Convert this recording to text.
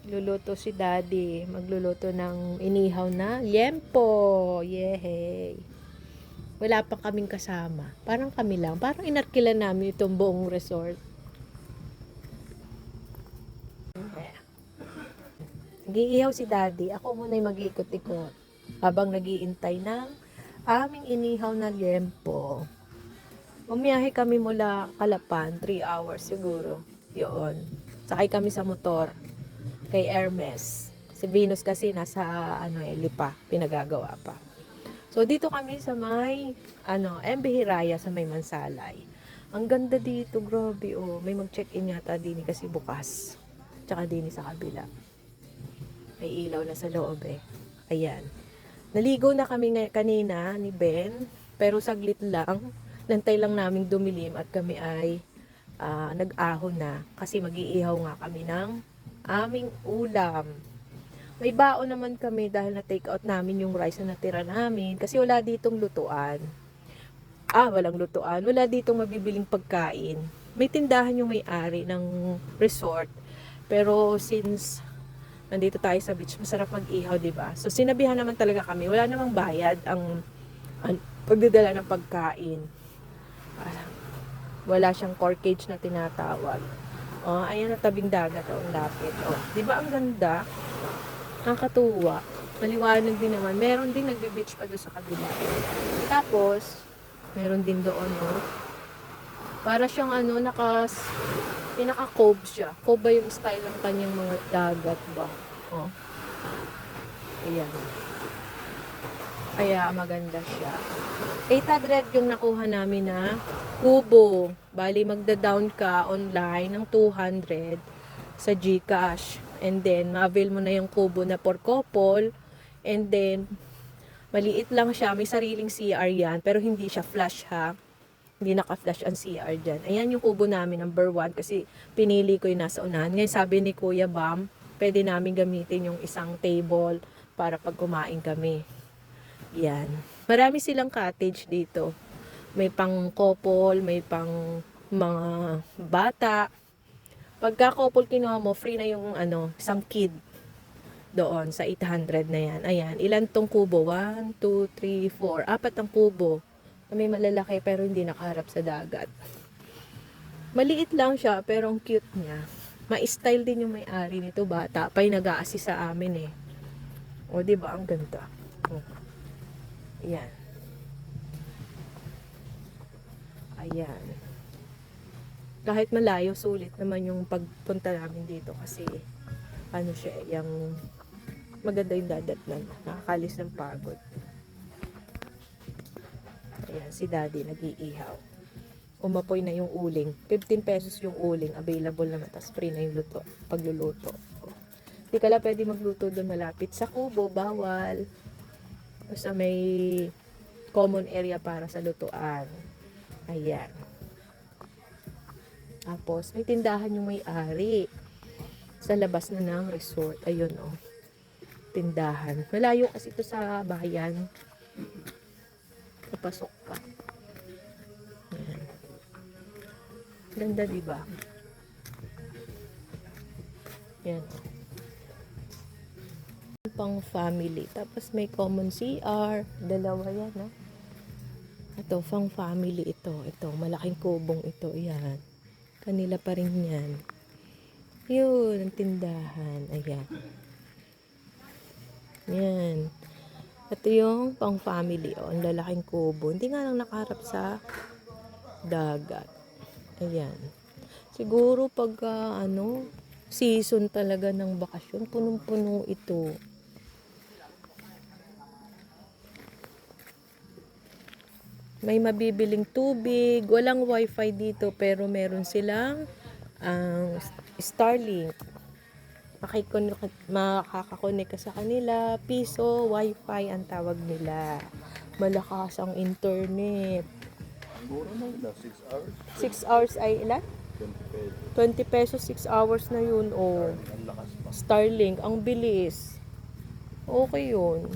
Luluto si Daddy. Magluluto ng inihaw na liempo. Yehey! Wala pa kaming kasama. Parang kami lang. Parang inarkilan namin itong buong resort. Nag-iihaw si Daddy. Ako muna yung mag-iikot-ikot. Habang nag-iintay ng aming inihaw na liempo. Bumiyahe kami mula Calapan, 3 hours siguro. Yun. Sakay kami sa motor kay Hermes. Si Venus kasi nasa Lipa, pinagagawa pa. So dito kami sa may MB Hiraya sa may Mansalay. Ang ganda dito, grabe oh. May mag-check-in yata din kasi bukas. Tsaka din sa kabila. May ilaw na sa loob eh. Ayan. Naligo na kami kanina ni Ben, pero saglit lang. Nantay lang namin dumilim at kami ay nag-ahon na kasi mag-iihaw nga kami ng aming ulam. May baon naman kami dahil na-take out namin yung rice na natira namin kasi wala ditong lutuan. Walang lutuan. Wala ditong mabibiling pagkain. May tindahan yung may-ari ng resort. Pero since nandito tayo sa beach, masarap mag-ihaw, diba? So sinabihan naman talaga kami, wala namang bayad ang pagdadala ng pagkain. Wala siyang corkage na tinatawag. Ayan na tabing dagat. Ang lapit. Di ba ang ganda? Nakakatuwa. Maliwanag din naman. Meron din nagbe-beach pa doon sa kabila. Tapos, meron din doon, para siyang pinaka-cove siya. Cove ba yung style ng kanyang mga dagat ba? Ayan. Kaya maganda siya. 800 yung nakuha namin na kubo. Bali, magda-down ka online ng 200 sa GCash. And then, ma-avail mo na yung kubo na for couple. And then, maliit lang siya. May sariling CR yan. Pero hindi siya flash ha. Hindi naka-flash ang CR dyan. Ayan yung kubo namin, number 1. Kasi pinili ko yung nasa unahan. Ngayon sabi ni Kuya Bam, pwede namin gamitin yung isang table para pag kumain kami. Yan. Marami silang cottage dito. May pang couple, may pang mga bata. Pagka couple kinuha mo, free na yung isang kid doon sa 800 na yan. Ayan, ilan tong kubo? 1, 2, 3, 4. 4 ang kubo. May malalaki pero hindi nakaharap sa dagat. Maliit lang siya pero ang cute niya. Ma-style din yung may-ari nito, bata pa yung nag-a-assist sa amin eh. Di ba ang ganda? Ayan. Ayan. Kahit malayo, sulit naman yung pagpunta namin dito kasi siya, yung maganda yung dadat na nakakalis ng pagod. Ayan, si Daddy nag-iihaw. Umapoy na yung uling. 15 pesos yung uling. Available naman. Tapos free na yung pagluluto. Hindi ka lang pwede magluto doon malapit sa kubo. Bawal. Basta may common area para sa lutuan. Ayan. Tapos, may tindahan yung may-ari. Sa labas na ng resort. Ayun, tindahan. Malayo kasi ito sa bayan. Papasok ka. Ayan. Ganda, diba? Yan. Pang family. Tapos may common CR. Dalawa yan, Ito, pang family ito. Ito, malaking kubong ito. Yan. Kanila pa rin yan. Yun, ang tindahan. Ayan. Yan. Ito yung pang family. Ang lalaking kubo. Hindi nga lang nakaharap sa dagat. Ayan. Siguro pag season talaga ng bakasyon, punong-puno ito. May mabibiling tubig. Walang wifi dito pero meron silang Starlink. Makakakonek ka sa kanila. Piso, wifi ang tawag nila. Malakas ang internet. 6 hours. 6 hours ay ilan? 20 pesos, 6 hours na yun. Starlink, ang bilis. Okay yun.